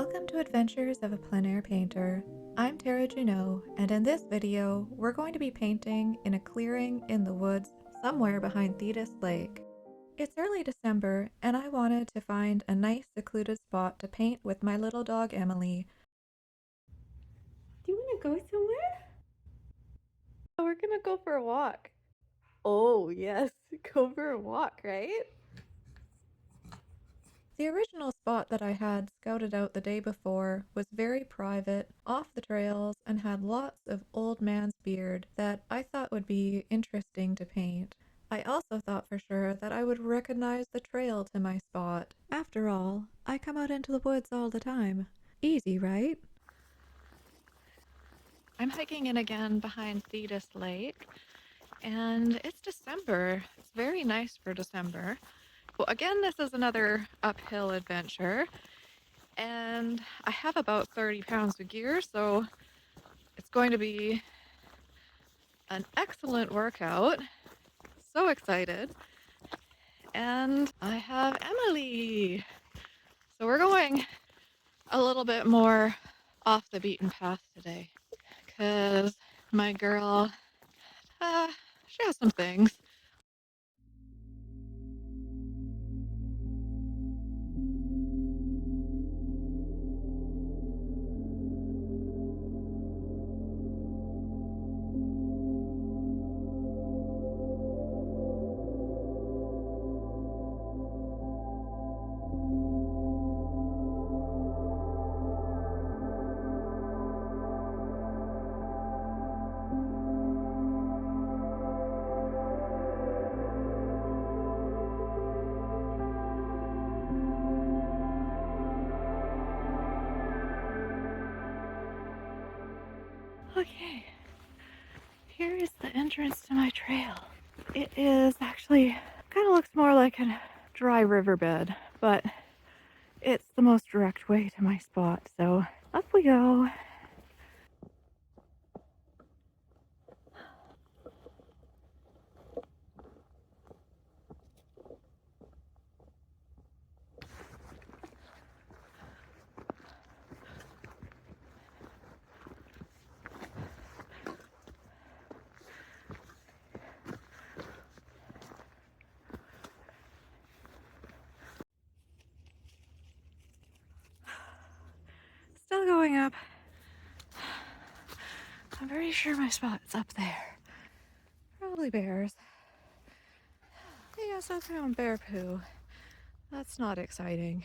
Welcome to Adventures of a Plein Air Painter. I'm Tara Junot, and in this video, we're going to be painting in a clearing in the woods somewhere behind Thetis Lake. It's early December, and I wanted to find a nice secluded spot to paint with my little dog Emily. Do you want to go somewhere? Oh, we're gonna go for a walk. Oh, yes, go for a walk, right? The original spot that I had scouted out the day before was very private, off the trails, and had lots of old man's beard that I thought would be interesting to paint. I also thought for sure that I would recognize the trail to my spot. After all, I come out into the woods all the time. Easy, right? I'm hiking in again behind Thetis Lake, and it's December. It's very nice for December. Well, again, this is another uphill adventure, and I have about 30 pounds of gear, so it's going to be an excellent workout. So excited. And I have Emily. So we're going a little bit more off the beaten path today because my girl, she has some things. Okay, here is the entrance to my trail. It is actually kind of looks more like a dry riverbed, but it's the most direct way to my spot. So up we go. Still going up. I'm very sure my spot's up there. Probably bears. Yes, I found bear poo. That's not exciting.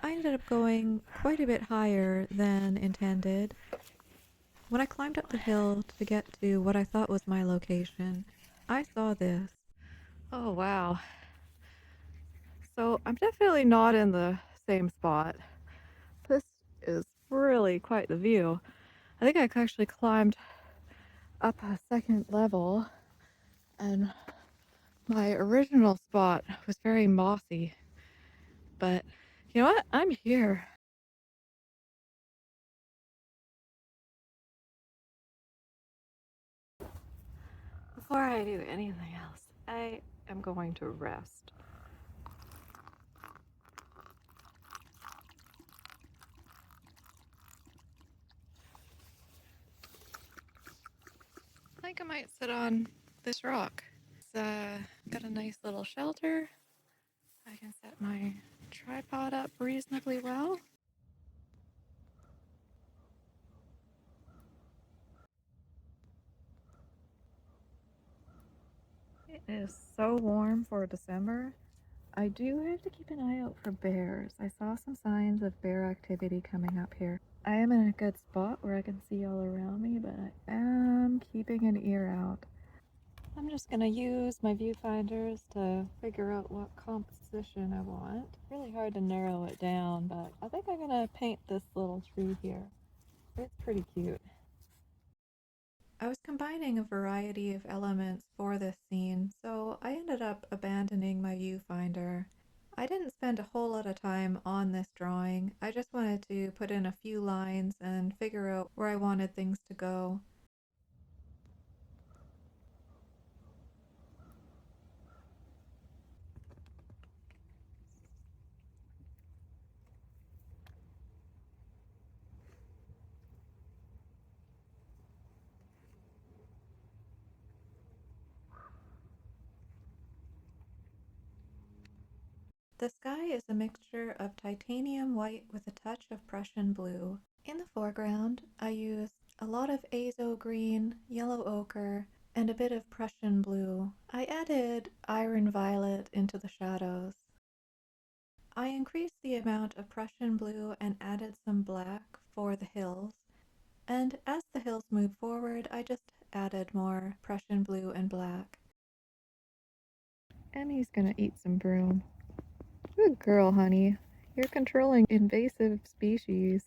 I ended up going quite a bit higher than intended. When I climbed up the hill to get to what I thought was my location, I saw this. Oh, wow. So I'm definitely not in the same spot. This is really quite the view. I think I actually climbed up a second level, and my original spot was very mossy. But you know what? I'm here. Before I do anything else, I am going to rest. I think I might sit on this rock. It's got a nice little shelter. I can set my tripod up reasonably well. It is so warm for December. I do have to keep an eye out for bears. I saw some signs of bear activity coming up here. I am in a good spot where I can see all around me, but I am keeping an ear out. I'm just going to use my viewfinders to figure out what composition I want. Really hard to narrow it down, but I think I'm going to paint this little tree here. It's pretty cute. I was combining a variety of elements for this scene, so I ended up abandoning my viewfinder. I didn't spend a whole lot of time on this drawing. I just wanted to put in a few lines and figure out where I wanted things to go. The sky is a mixture of titanium white with a touch of Prussian blue. In the foreground, I used a lot of azo green, yellow ochre, and a bit of Prussian blue. I added iron violet into the shadows. I increased the amount of Prussian blue and added some black for the hills. And as the hills moved forward, I just added more Prussian blue and black. Emmy's gonna eat some broom. Good girl, honey. You're controlling invasive species.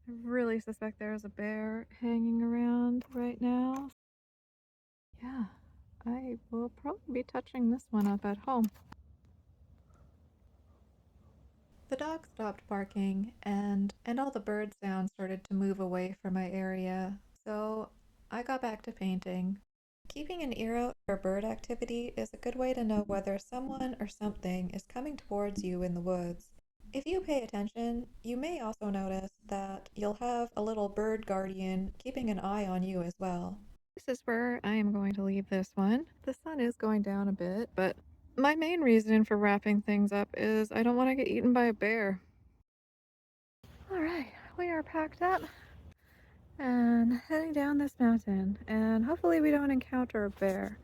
I really suspect there's a bear hanging around right now. Yeah, I will probably be touching this one up at home. The dog stopped barking and all the bird sounds started to move away from my area, so I got back to painting. Keeping an ear out for bird activity is a good way to know whether someone or something is coming towards you in the woods. If you pay attention, you may also notice that you'll have a little bird guardian keeping an eye on you as well. This is where I am going to leave this one. The sun is going down a bit, but my main reason for wrapping things up is I don't want to get eaten by a bear. All right, we are packed up and heading down this mountain, and hopefully we don't encounter a bear.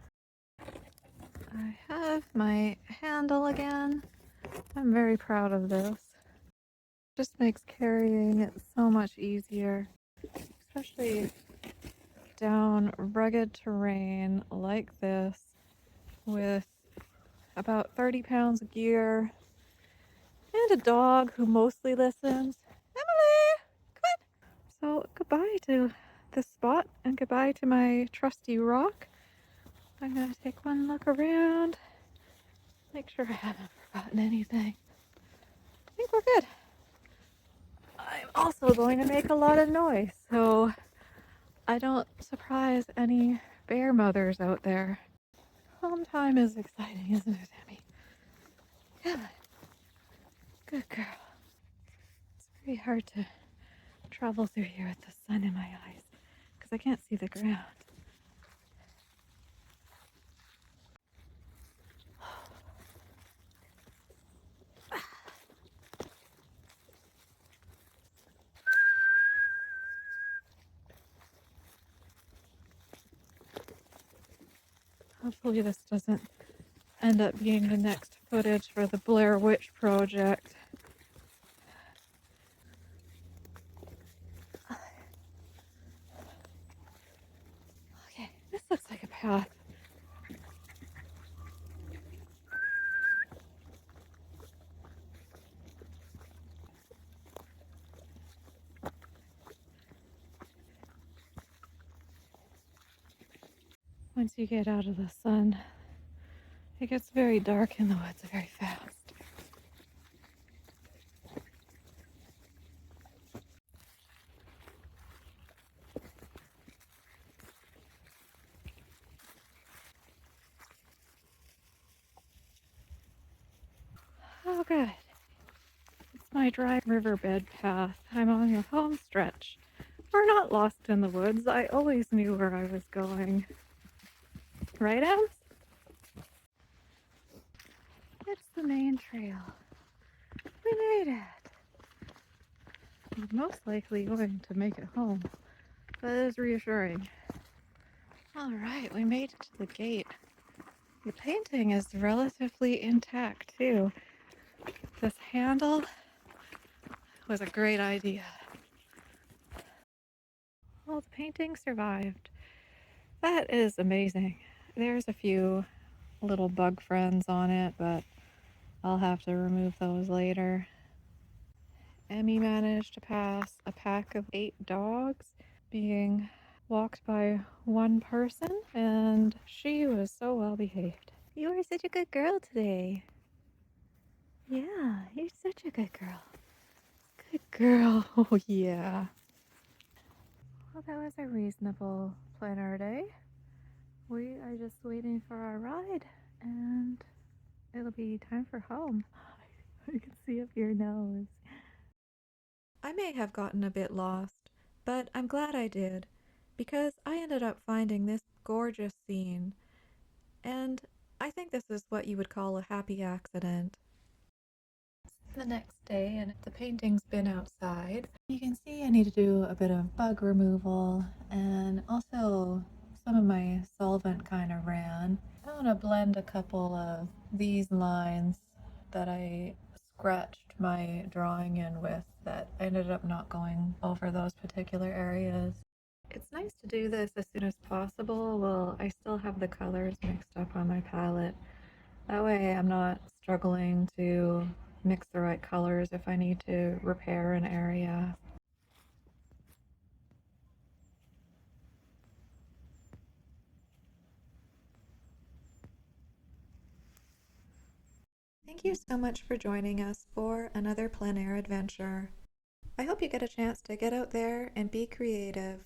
I have my handle again. I'm very proud of this. Just makes carrying it so much easier, especially down rugged terrain like this with about 30 pounds of gear and a dog who mostly listens. Emily, come on. So goodbye to this spot and goodbye to my trusty rock. I'm gonna take one look around, make sure I haven't forgotten anything. I think we're good. I'm also going to make a lot of noise so I don't surprise any bear mothers out there. Home time is exciting, isn't it, Emmy? Come on. Good girl. It's very hard to travel through here with the sun in my eyes because I can't see the ground. Hopefully this doesn't end up being the next footage for the Blair Witch Project. Okay, this looks like a path. Once you get out of the sun, it gets very dark in the woods very fast. Oh, good. It's my dry riverbed path. I'm on the home stretch. We're not lost in the woods. I always knew where I was going. Right, Ems? It's the main trail. We made it. I'm most likely going to make it home. That is reassuring. All right, we made it to the gate. The painting is relatively intact, too. This handle was a great idea. Well, the painting survived. That is amazing. There's a few little bug friends on it, but I'll have to remove those later. Emmy managed to pass a pack of 8 dogs being walked by one person, and she was so well behaved. You are such a good girl today. Yeah, you're such a good girl. Good girl. Oh, yeah. Well, that was a reasonable planner day. We are just waiting for our ride, and it'll be time for home. I can see up your nose. I may have gotten a bit lost, but I'm glad I did, because I ended up finding this gorgeous scene, and I think this is what you would call a happy accident. The next day, and the painting's been outside. You can see I need to do a bit of bug removal, and also some of my solvent kind of ran. I want to blend a couple of these lines that I scratched my drawing in with that I ended up not going over those particular areas. It's nice to do this as soon as possible while I still have the colors mixed up on my palette. That way I'm not struggling to mix the right colors if I need to repair an area. Thank you so much for joining us for another plein air adventure. I hope you get a chance to get out there and be creative.